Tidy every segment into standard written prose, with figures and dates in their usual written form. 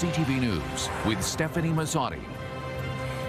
CTV News with Stefanie Masotti.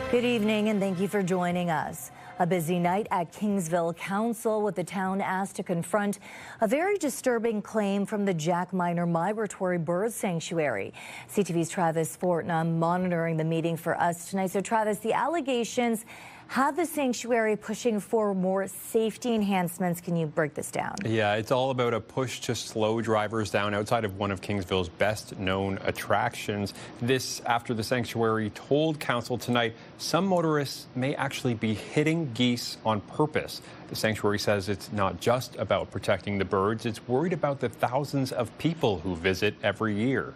Good evening and thank you for joining us. A busy night at Kingsville Council with the town asked to confront a very disturbing claim from the Jack Miner Migratory Bird Sanctuary. CTV's Travis Fortnum monitoring the meeting for us tonight. So Travis, the allegations have the sanctuary pushing for more safety enhancements. Can you break this down? Yeah, it's all about a push to slow drivers down outside of one of Kingsville's best known attractions. This after the sanctuary told council tonight some motorists may actually be hitting geese on purpose. The sanctuary says it's not just about protecting the birds, it's worried about the thousands of people who visit every year.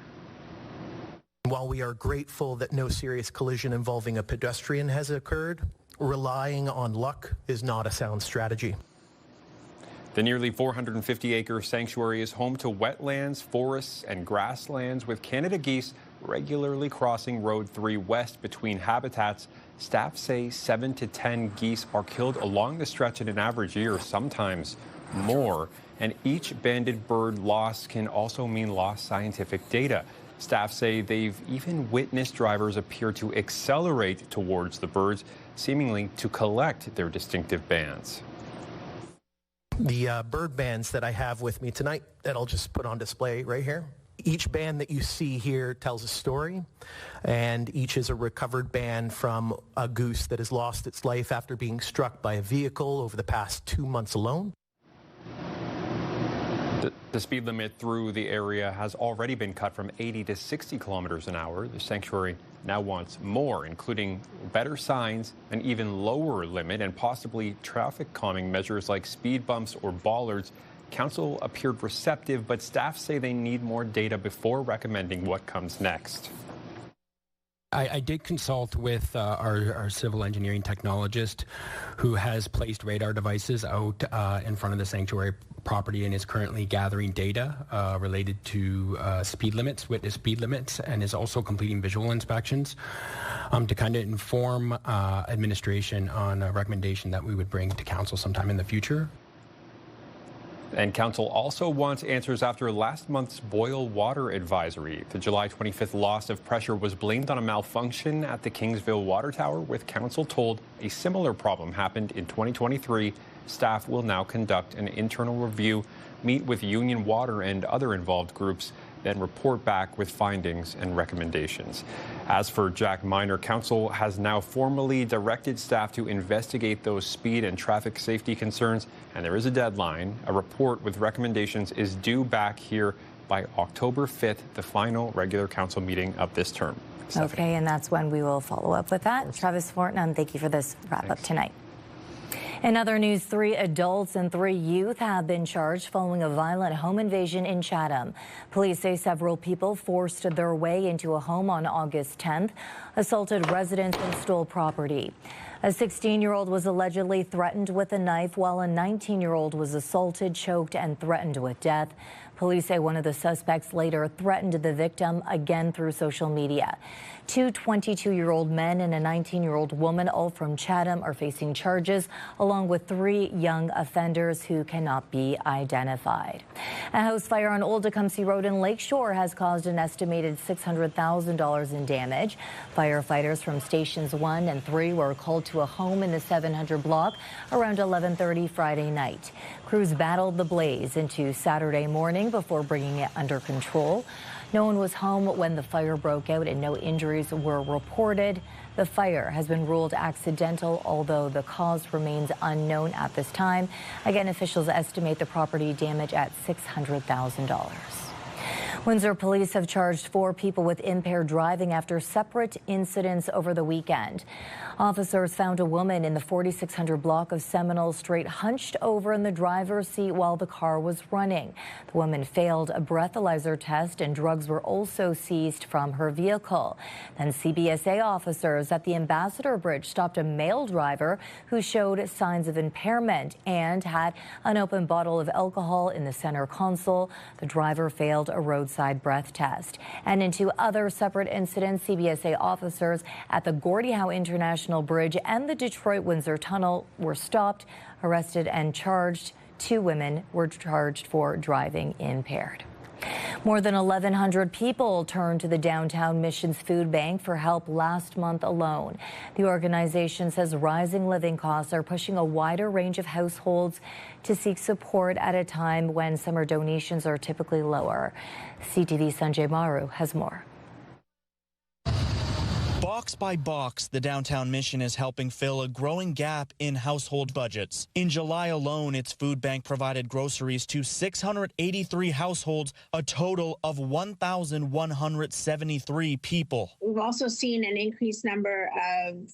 While we are grateful that no serious collision involving a pedestrian has occurred, relying on luck is not a sound strategy. The nearly 450-acre sanctuary is home to wetlands, forests, and grasslands, with Canada geese regularly crossing Road 3 west between habitats. Staff say 7 to 10 geese are killed along the stretch in an average year, sometimes more. And each banded bird loss can also mean lost scientific data. Staff say they've even witnessed drivers appear to accelerate towards the birds, seemingly to collect their distinctive bands. The bird bands that I have with me tonight that I'll just put on display right here. Each band that you see here tells a story, and each is a recovered band from a goose that has lost its life after being struck by a vehicle over the past 2 months alone. The speed limit through the area has already been cut from 80 to 60 kilometers an hour. The sanctuary now wants more, including better signs, an even lower limit, and possibly traffic calming measures like speed bumps or bollards. Council appeared receptive, but staff say they need more data before recommending what comes next. I did consult with our civil engineering technologist who has placed radar devices out in front of the sanctuary property and is currently gathering data related to speed limits, witness speed limits, and is also completing visual inspections to kind of inform administration on a recommendation that we would bring to council sometime in the future. And council also wants answers after last month's boil water advisory. The July 25th loss of pressure was blamed on a malfunction at the Kingsville water tower, with council told a similar problem happened in 2023. Staff will now conduct an internal review, meet with Union Water and other involved groups, then report back with findings and recommendations. As for Jack Miner, council has now formally directed staff to investigate those speed and traffic safety concerns, and there is a deadline. A report with recommendations is due back here by October 5th, the final regular council meeting of this term. Stefanie. Okay, and that's when we will follow up with that. Travis Fortnum, thank you for this wrap-up tonight. In other news, 3 adults and 3 youth have been charged following a violent home invasion in Chatham. Police say several people forced their way into a home on August 10th, assaulted residents and stole property. A 16-year-old was allegedly threatened with a knife, while a 19-year-old was assaulted, choked, and threatened with death. Police say one of the suspects later threatened the victim again through social media. 2 22-year-old men and a 19-year-old woman, all from Chatham, are facing charges, along with 3 young offenders who cannot be identified. A house fire on Old Tecumseh Road in Lakeshore has caused an estimated $600,000 in damage. Firefighters from stations 1 and 3 were called to a home in the 700 block around 11:30 Friday night. Crews battled the blaze into Saturday morning before bringing it under control. No one was home when the fire broke out and no injuries were reported. The fire has been ruled accidental, although the cause remains unknown at this time. Again, officials estimate the property damage at $600,000. Windsor police have charged 4 people with impaired driving after separate incidents over the weekend. Officers found a woman in the 4600 block of Seminole Street hunched over in the driver's seat while the car was running. The woman failed a breathalyzer test and drugs were also seized from her vehicle. Then CBSA officers at the Ambassador Bridge stopped a male driver who showed signs of impairment and had an open bottle of alcohol in the center console. The driver failed a roadside breath test. And in 2 other separate incidents, CBSA officers at the Gordie Howe International Bridge and the Detroit-Windsor Tunnel were stopped, arrested, and charged. 2 women were charged for driving impaired. More than 1,100 people turned to the Downtown Missions Food Bank for help last month alone. The organization says rising living costs are pushing a wider range of households to seek support at a time when summer donations are typically lower. CTV Sanjay Maru has more. Box by box, the Downtown Mission is helping fill a growing gap in household budgets. In July alone, its food bank provided groceries to 683 households, a total of 1,173 people. We've also seen an increased number of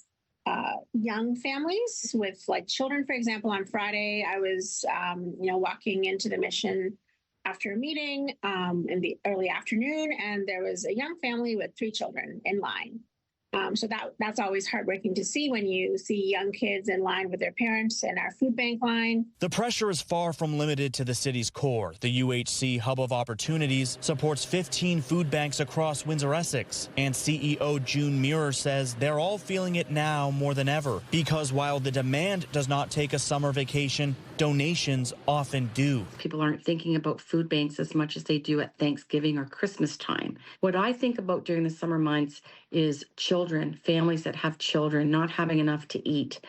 young families with children. For example, on Friday, I was walking into the mission after a meeting in the early afternoon, and there was a young family with 3 children in line. So that's always heartbreaking to see when you see young kids in line with their parents in our food bank line. The pressure is far from limited to the city's core. The UHC Hub of Opportunities supports 15 food banks across Windsor-Essex. And CEO June Muir says they're all feeling it now more than ever, because while the demand does not take a summer vacation, donations often do. People aren't thinking about food banks as much as they do at Thanksgiving or Christmas time. What I think about during the summer months is children, families that have children not having enough to eat.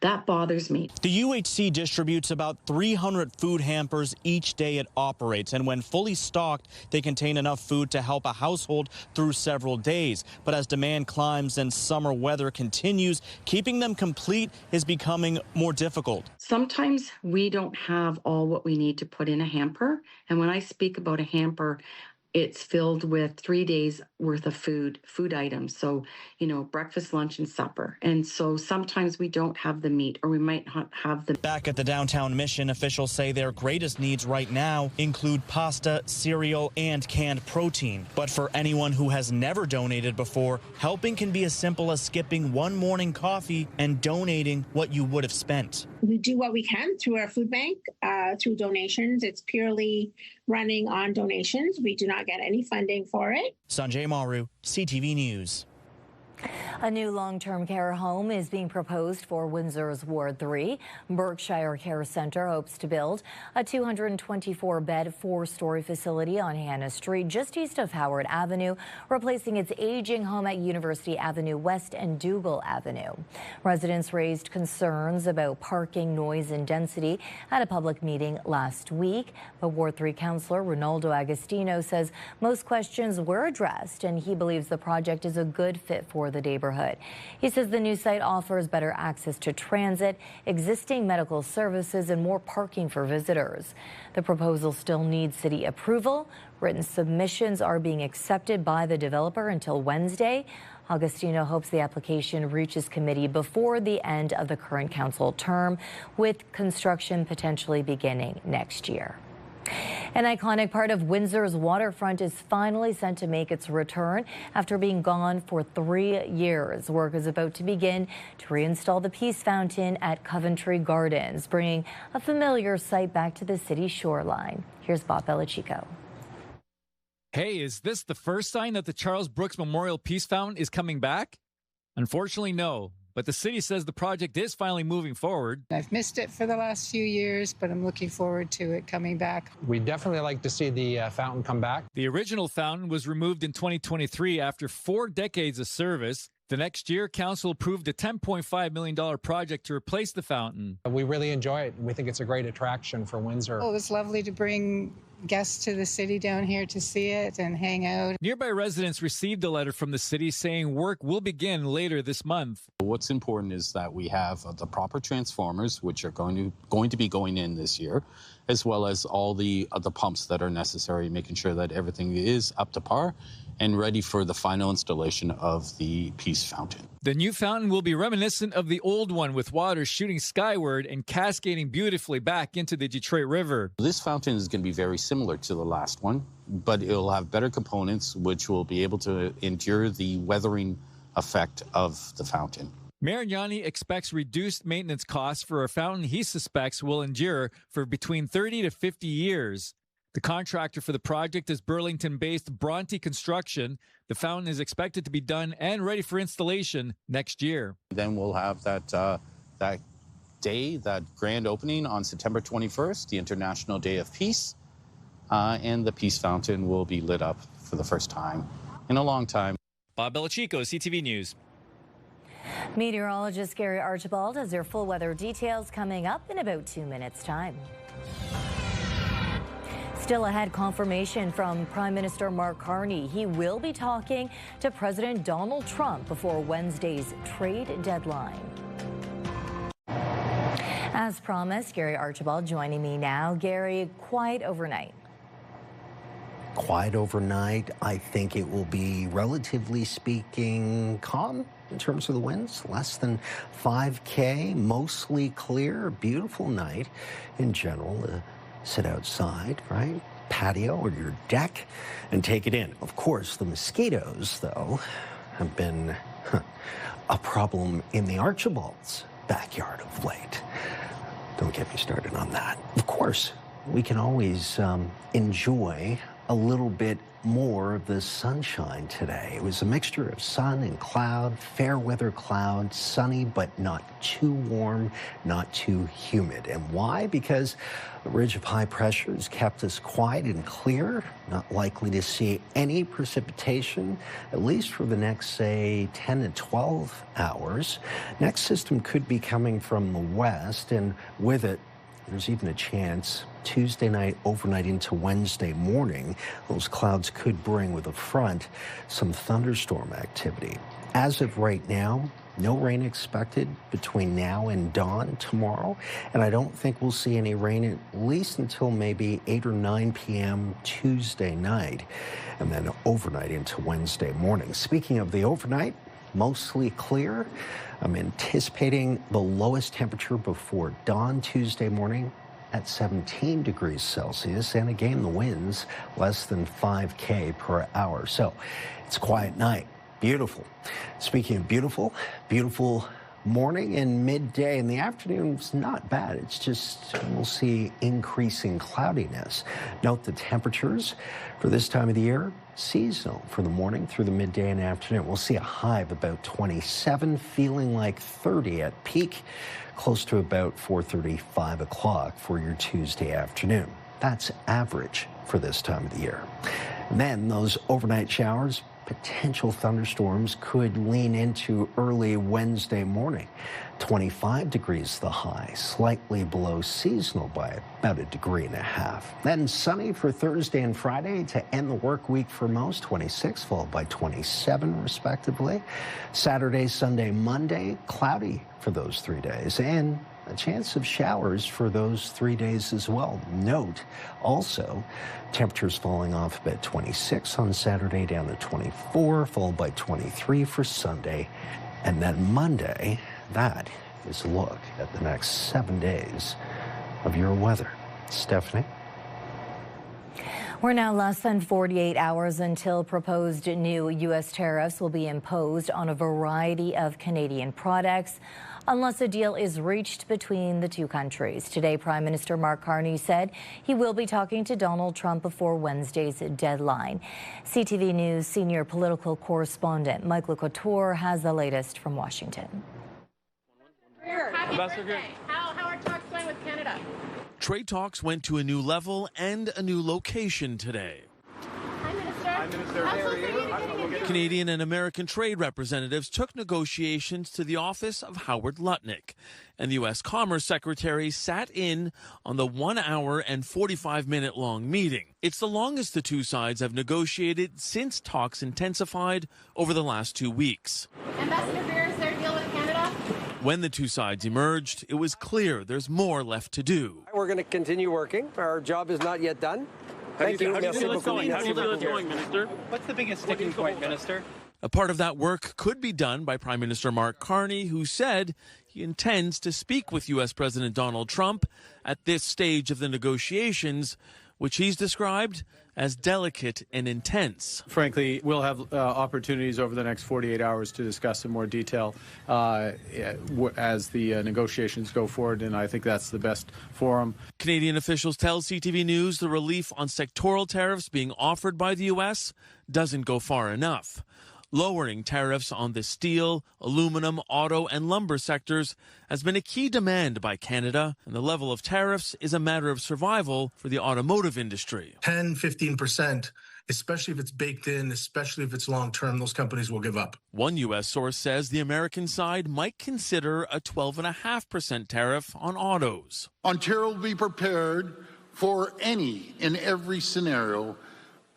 That bothers me. The UHC distributes about 300 food hampers each day it operates, and when fully stocked, they contain enough food to help a household through several days. But as demand climbs and summer weather continues, keeping them complete is becoming more difficult. Sometimes we don't have all what we need to put in a hamper, and when I speak about a hamper, it's filled with 3 days worth of food items. So, breakfast, lunch, and supper. And so sometimes we don't have the meat, or we might not have the... Back at the Downtown Mission, officials say their greatest needs right now include pasta, cereal, and canned protein. But for anyone who has never donated before, helping can be as simple as skipping one morning coffee and donating what you would have spent. We do what we can through our food bank, through donations. It's purely running on donations. We do not get any funding for it. Sanjay Maru, CTV News. A new long-term care home is being proposed for Windsor's Ward 3. Berkshire Care Centre hopes to build a 224-bed, 4-story facility on Hannah Street, just east of Howard Avenue, replacing its aging home at University Avenue West and Dougal Avenue. Residents raised concerns about parking, noise, and density at a public meeting last week. But Ward 3 councillor Ronaldo Agostino says most questions were addressed, and he believes the project is a good fit for the neighborhood. He says the new site offers better access to transit, existing medical services, and more parking for visitors. The proposal still needs city approval. Written submissions are being accepted by the developer until Wednesday. Agostino hopes the application reaches committee before the end of the current council term, with construction potentially beginning next year. An iconic part of Windsor's waterfront is finally set to make its return after being gone for 3 years. Work is about to begin to reinstall the Peace Fountain at Coventry Gardens, bringing a familiar sight back to the city's shoreline. Here's Bob Belichico. Hey, is this the first sign that the Charles Brooks Memorial Peace Fountain is coming back? Unfortunately, no. But the city says the project is finally moving forward. I've missed it for the last few years, but I'm looking forward to it coming back. We'd definitely like to see the fountain come back. The original fountain was removed in 2023 after 4 decades of service. The next year, council approved a $10.5 million project to replace the fountain. We really enjoy it. We think it's a great attraction for Windsor. Oh, it was lovely to bring guests to the city down here to see it and hang out. Nearby residents received a letter from the city saying work will begin later this month. What's important is that we have the proper transformers, which are going to be going in this year, as well as all the pumps that are necessary, making sure that everything is up to par and ready for the final installation of the Peace Fountain. The new fountain will be reminiscent of the old one, with water shooting skyward and cascading beautifully back into the Detroit River. This fountain is going to be very similar to the last one, but it will have better components which will be able to endure the weathering effect of the fountain. Mayor Yanni expects reduced maintenance costs for a fountain he suspects will endure for between 30 to 50 years. The contractor for the project is Burlington-based Bronte Construction. The fountain is expected to be done and ready for installation next year. Then we'll have that day, that grand opening on September 21st, the International Day of Peace. and the Peace Fountain will be lit up for the first time in a long time. Bob Belichico, CTV News. Meteorologist Gary Archibald has your full weather details coming up in about 2 minutes' time. Still ahead, confirmation from Prime Minister Mark Carney. He will be talking to President Donald Trump before Wednesday's trade deadline. As promised, Gary Archibald joining me now. Gary, quiet overnight. Quiet overnight. I think it will be, relatively speaking, calm in terms of the winds. Less than 5K, mostly clear. Beautiful night in general. Sit outside, right? Patio or your deck and take it in. Of course, the mosquitoes, though, have been a problem in the Archibald's backyard of late. Don't get me started on that. Of course, we can always enjoy a little bit more of the sunshine today. It was a mixture of sun and cloud, fair weather cloud, sunny but not too warm, not too humid. And why? Because the ridge of high pressure has kept us quiet and clear, not likely to see any precipitation, at least for the next, say, 10 to 12 hours. Next system could be coming from the west, and with it, there's even a chance Tuesday night, overnight into Wednesday morning, those clouds could bring with a front some thunderstorm activity. As of right now, no rain expected between now and dawn tomorrow, and I don't think we'll see any rain at least until maybe 8 or 9 p.m. Tuesday night, and then overnight into Wednesday morning. Speaking of the overnight, mostly clear. I'm anticipating the lowest temperature before dawn Tuesday morning at 17 degrees Celsius, and again, the winds less than 5K per hour. So it's a quiet night. Beautiful. Speaking of beautiful, beautiful morning and midday. In the afternoon, it's not bad. It's just we'll see increasing cloudiness. Note the temperatures for this time of the year, seasonal for the morning through the midday and afternoon. We'll see a high of about 27, feeling like 30 at peak, close to about 4:30, 5 o'clock for your Tuesday afternoon. That's average for this time of the year. And then those overnight showers, potential thunderstorms could lean into early Wednesday morning. 25 degrees the high, slightly below seasonal by about 1.5 degrees. Then sunny for Thursday and Friday to end the work week for most, 26 followed by 27 respectively. Saturday, Sunday, Monday, cloudy for those 3 days, and a chance of showers for those 3 days as well. Note also temperatures falling off about 26 on Saturday down to 24, followed by 23 for Sunday. And then Monday, that is a look at the next 7 days of your weather. Stefanie? We're now less than 48 hours until proposed new U.S. tariffs will be imposed on a variety of Canadian products, unless a deal is reached between the two countries. Today, Prime Minister Mark Carney said he will be talking to Donald Trump before Wednesday's deadline. CTV News senior political correspondent Michael Couture has the latest from Washington. How are talks going with Canada? Trade talks went to a new level and a new location today. Hi, Minister. Hi, Minister. How close are you to Canadian and American trade representatives took negotiations to the office of Howard Lutnick, and the U.S. Commerce Secretary sat in on the 1 hour and 45-minute long meeting. It's the longest the two sides have negotiated since talks intensified over the last 2 weeks. Ambassador Beer, is there a deal with Canada? When the two sides emerged, it was clear there's more left to do. We're going to continue working. Our job is not yet done. Thank you. How do you feel it's going, Minister? What's the biggest sticking point, Minister? A part of that work could be done by Prime Minister Mark Carney, who said he intends to speak with U.S. President Donald Trump at this stage of the negotiations, which he's described as delicate and intense. Frankly, we'll have opportunities over the next 48 hours to discuss in more detail as the negotiations go forward, and I think that's the best forum. Canadian officials tell CTV News the relief on sectoral tariffs being offered by the U.S. doesn't go far enough. Lowering tariffs on the steel, aluminum, auto, and lumber sectors has been a key demand by Canada, and the level of tariffs is a matter of survival for the automotive industry. 10, 15%, especially if it's baked in, especially if it's long-term, those companies will give up. One U.S. source says the American side might consider a 12.5% tariff on autos. Ontario will be prepared for any and every scenario,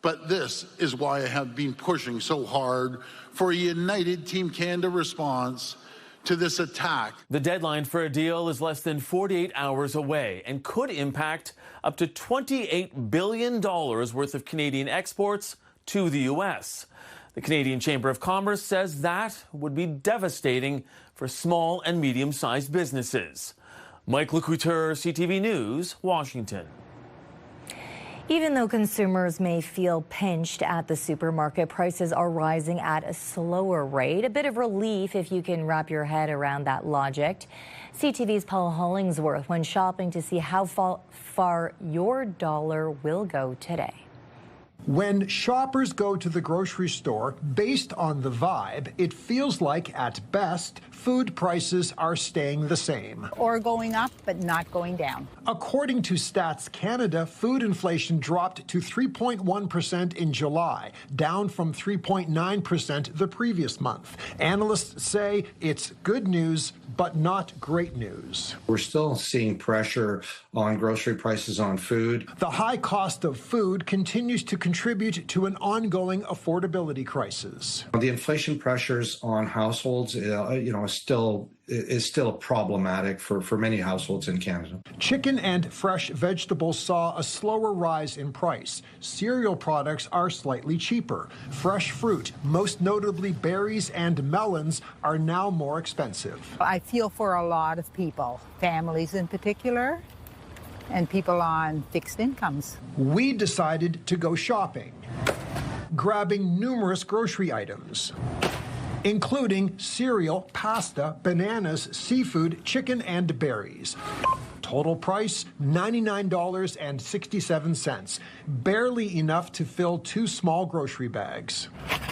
but this is why I have been pushing so hard for a united Team Canada response to this attack. The deadline for a deal is less than 48 hours away and could impact up to $28 billion worth of Canadian exports to the U.S. The Canadian Chamber of Commerce says that would be devastating for small and medium-sized businesses. Mike Lecouteur, CTV News, Washington. Even though consumers may feel pinched at the supermarket, prices are rising at a slower rate. A bit of relief if you can wrap your head around that logic. CTV's Paul Hollingsworth went shopping to see how far your dollar will go today. When shoppers go to the grocery store, based on the vibe, it feels like, at best, food prices are staying the same. Or going up, but not going down. According to Stats Canada, food inflation dropped to 3.1% in July, down from 3.9% the previous month. Analysts say it's good news, but not great news. We're still seeing pressure on grocery prices on food. The high cost of food continues to contribute to an ongoing affordability crisis. The inflation pressures on households, is still problematic for many households in Canada. Chicken and fresh vegetables saw a slower rise in price. Cereal products are slightly cheaper. Fresh fruit, most notably berries and melons, are now more expensive. I feel for a lot of people, families in particular, and people on fixed incomes. We decided to go shopping, grabbing numerous grocery items, including cereal, pasta, bananas, seafood, chicken, and berries. Total price, $99.67, barely enough to fill 2 small grocery bags.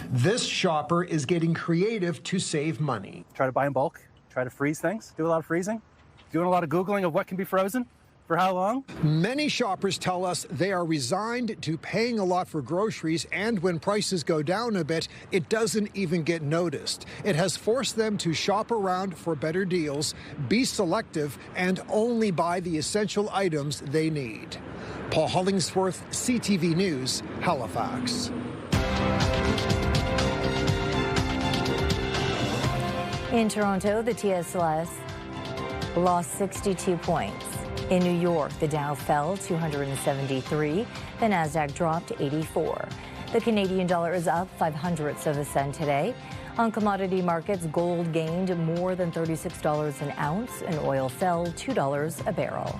This shopper is getting creative to save money. Try to buy in bulk, try to freeze things, do a lot of freezing, doing a lot of Googling of what can be frozen. For how long? Many shoppers tell us they are resigned to paying a lot for groceries, and when prices go down a bit, it doesn't even get noticed. It has forced them to shop around for better deals, be selective, and only buy the essential items they need. Paul Hollingsworth, CTV News, Halifax. In Toronto, the TSLS lost 62 points. In New York, the Dow fell 273. The Nasdaq dropped 84. The Canadian dollar is up 0.05 today. On commodity markets, gold gained more than $36 an ounce, and oil fell $2 a barrel.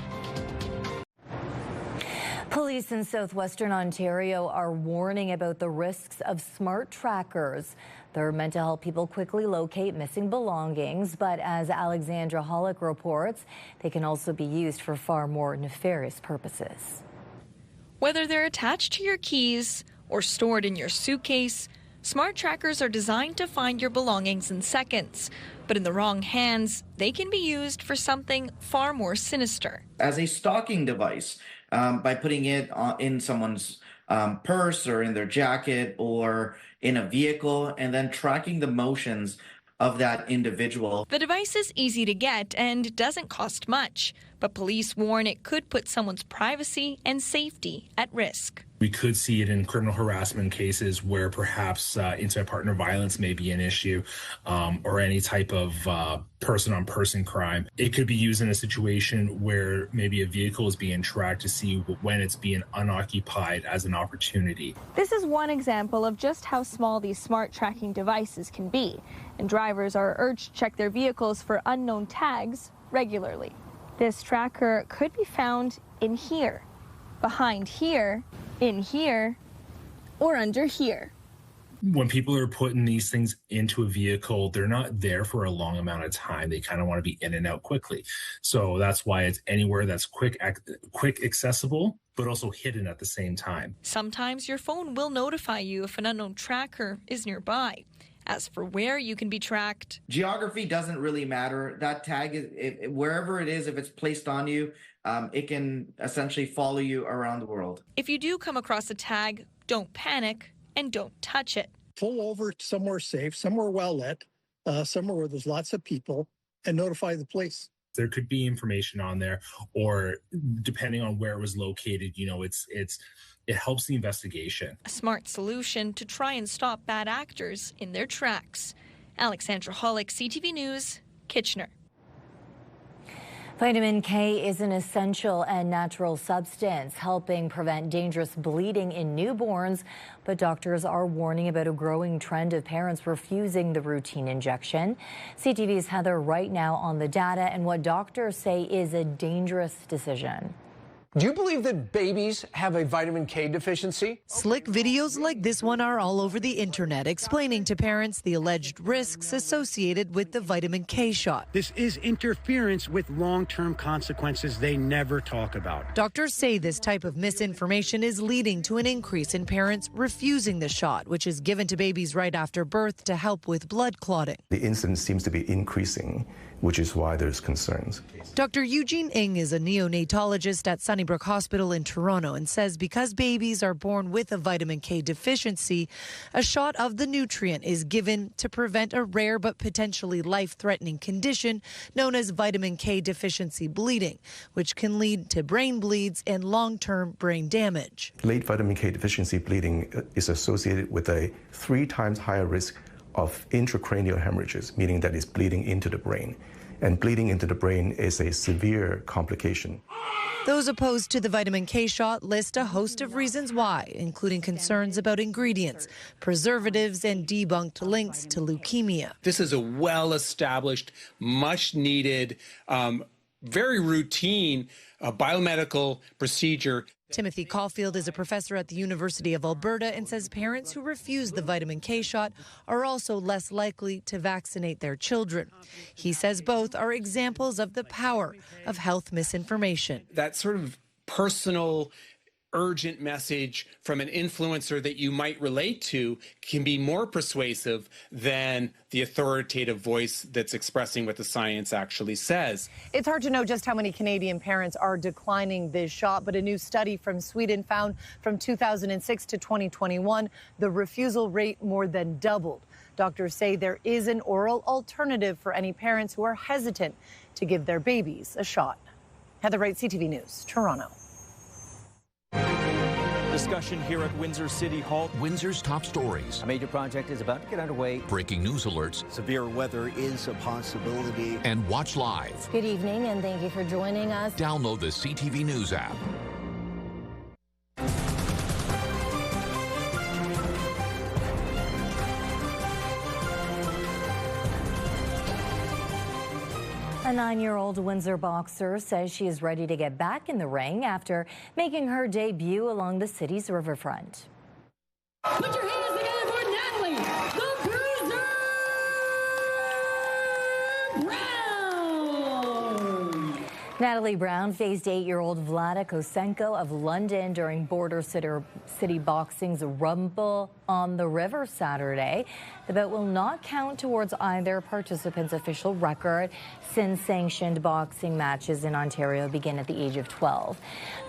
Police in southwestern Ontario are warning about the risks of smart trackers. They're meant to help people quickly locate missing belongings, but as Alexandra Hollick reports, they can also be used for far more nefarious purposes. Whether they're attached to your keys or stored in your suitcase, smart trackers are designed to find your belongings in seconds. But in the wrong hands, they can be used for something far more sinister. As a stalking device, by putting it in someone's purse or in their jacket or in a vehicle, and then tracking the motions of that individual. The device is easy to get and doesn't cost much, but police warn it could put someone's privacy and safety at risk. We could see it in criminal harassment cases where perhaps intimate partner violence may be an issue, or any type of person-on-person crime. It could be used in a situation where maybe a vehicle is being tracked to see when it's being unoccupied as an opportunity. This is one example of just how small these smart tracking devices can be, and drivers are urged to check their vehicles for unknown tags regularly. This tracker could be found in here, behind here, in here, or under here. When people are putting these things into a vehicle, they're not there for a long amount of time. They kind of want to be in and out quickly. So that's why it's anywhere that's quick accessible, but also hidden at the same time. Sometimes your phone will notify you if an unknown tracker is nearby. As for where you can be tracked, geography doesn't really matter. That tag, wherever it is, if it's placed on you, it can essentially follow you around the world. If you do come across a tag, don't panic and don't touch it. Pull over somewhere safe, somewhere well lit, somewhere where there's lots of people, and notify the police. There could be information on there, or depending on where it was located, it helps the investigation. A smart solution to try and stop bad actors in their tracks. Alexandra Hollick, CTV News, Kitchener. Vitamin K is an essential and natural substance helping prevent dangerous bleeding in newborns, but doctors are warning about a growing trend of parents refusing the routine injection. CTV's Heather right now on the data and what doctors say is a dangerous decision. Do you believe that babies have a vitamin K deficiency? Slick videos like this one are all over the internet explaining to parents the alleged risks associated with the vitamin K shot. This is interference with long-term consequences they never talk about. Doctors say this type of misinformation is leading to an increase in parents refusing the shot, which is given to babies right after birth to help with blood clotting. The incidence seems to be increasing, which is why there's concerns. Dr. Eugene Ng is a neonatologist at Sunnybrook Hospital in Toronto and says because babies are born with a vitamin K deficiency, a shot of the nutrient is given to prevent a rare but potentially life-threatening condition known as vitamin K deficiency bleeding, which can lead to brain bleeds and long-term brain damage. Late vitamin K deficiency bleeding is associated with a 3 times higher risk of intracranial hemorrhages, meaning that it's bleeding into the brain. And bleeding into the brain is a severe complication. Those opposed to the vitamin K shot list a host of reasons why, including concerns about ingredients, preservatives, and debunked links to leukemia. This is a well-established, much-needed, very routine biomedical procedure. Timothy Caulfield is a professor at the University of Alberta and says parents who refuse the vitamin K shot are also less likely to vaccinate their children. He says both are examples of the power of health misinformation. That sort of personal, urgent message from an influencer that you might relate to can be more persuasive than the authoritative voice that's expressing what the science actually says. It's hard to know just how many Canadian parents are declining this shot, but a new study from Sweden found from 2006 to 2021, the refusal rate more than doubled. Doctors say there is an oral alternative for any parents who are hesitant to give their babies a shot. Heather Wright, CTV News, Toronto. Discussion here at Windsor City Hall. Windsor's top stories. A major project is about to get underway. Breaking news alerts. Severe weather is a possibility. And watch live. Good evening and thank you for joining us. Download the CTV News app. A 9-year-old Windsor boxer says she is ready to get back in the ring after making her debut along the city's riverfront. Put your hands together for Natalie, the Bruiser Brown! Natalie Brown faced 8-year-old Vlada Kosenko of London during Border City Boxing's Rumble on the River Saturday. The bout will not count towards either participant's official record since sanctioned boxing matches in Ontario begin at the age of 12.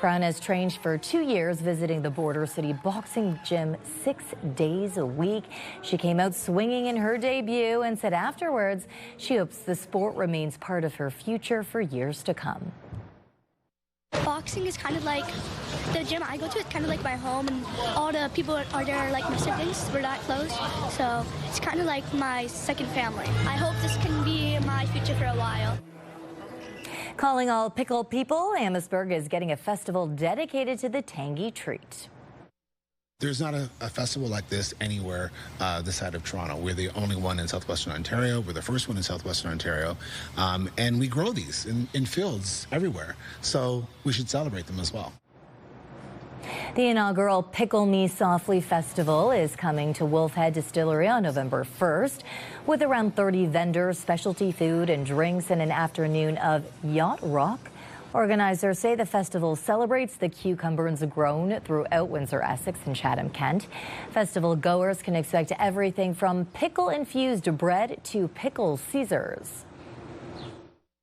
Brown has trained for 2 years, visiting the Border City Boxing Gym 6 days a week. She came out swinging in her debut and said afterwards she hopes the sport remains part of her future for years to come. Boxing is kind of like the gym I go to. It's kind of like my home, and all the people are there like my siblings. We're that close, so it's kind of like my second family. I hope this can be my future for a while. Calling all Pickle people, Amherstburg is getting a festival dedicated to the tangy treat. There's not a festival like this anywhere this side of Toronto. We're the only one in southwestern Ontario. We're the first one in southwestern Ontario. And we grow these in fields everywhere. So we should celebrate them as well. The inaugural Pickle Me Softly Festival is coming to Wolfhead Distillery on November 1st with around 30 vendors, specialty food and drinks, and an afternoon of yacht rock, Organizers say the festival celebrates the cucumbers grown throughout Windsor, Essex and Chatham, Kent. Festival goers can expect everything from pickle-infused bread to pickle Caesars.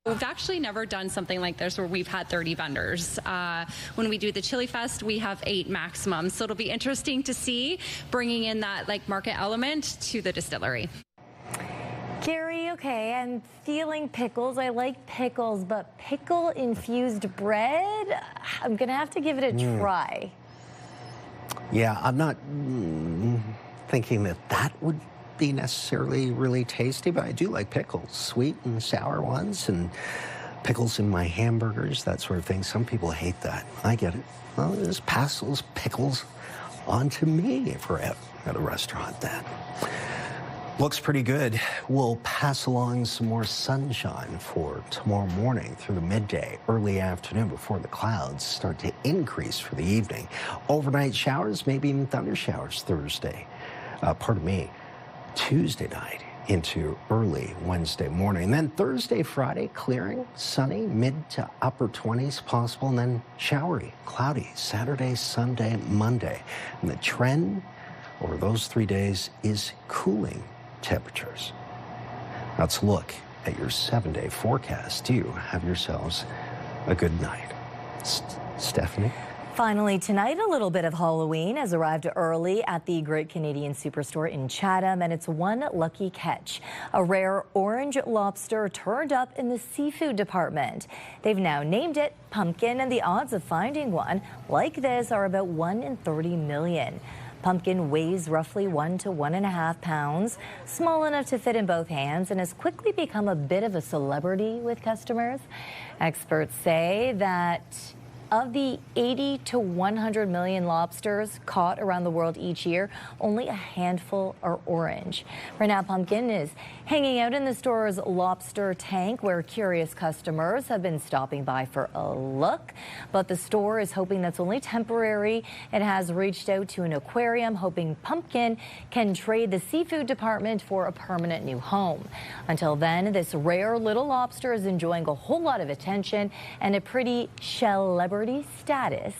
We've actually never done something like this where we've had 30 vendors. When we do the Chili Fest, we have 8 maximum. So it'll be interesting to see bringing in that market element to the distillery. Gary, okay, I'm feeling pickles. I like pickles, but pickle-infused bread? I'm going to have to give it a try. Yeah, I'm not thinking that would be necessarily really tasty, but I do like pickles, sweet and sour ones, and pickles in my hamburgers, that sort of thing. Some people hate that. I get it. Well, just pass those pickles on to me if we're at a restaurant then. Looks pretty good. We'll pass along some more sunshine for tomorrow morning through the midday, early afternoon before the clouds start to increase for the evening. Overnight showers, maybe even thunder showers Thursday. Tuesday night into early Wednesday morning. And then Thursday, Friday, clearing, sunny, mid to upper 20s possible, and then showery, cloudy, Saturday, Sunday, Monday. And the trend over those 3 days is cooling temperatures. Let's look at your 7-day forecast. You have yourselves a good night. Stefanie? Finally, tonight, a little bit of Halloween has arrived early at the Great Canadian Superstore in Chatham, and it's one lucky catch. A rare orange lobster turned up in the seafood department. They've now named it Pumpkin, and the odds of finding one like this are about 1 in 30 million. Pumpkin weighs roughly 1 to 1.5 pounds, small enough to fit in both hands, and has quickly become a bit of a celebrity with customers. Experts say that of the 80 to 100 million lobsters caught around the world each year, only a handful are orange. Right now, Pumpkin is hanging out in the store's lobster tank, where curious customers have been stopping by for a look. But the store is hoping that's only temporary. It has reached out to an aquarium, hoping Pumpkin can trade the seafood department for a permanent new home. Until then, this rare little lobster is enjoying a whole lot of attention and a pretty celebrity status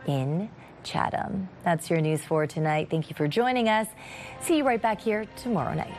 in Chatham. That's your news for tonight. Thank you for joining us. See you right back here tomorrow night.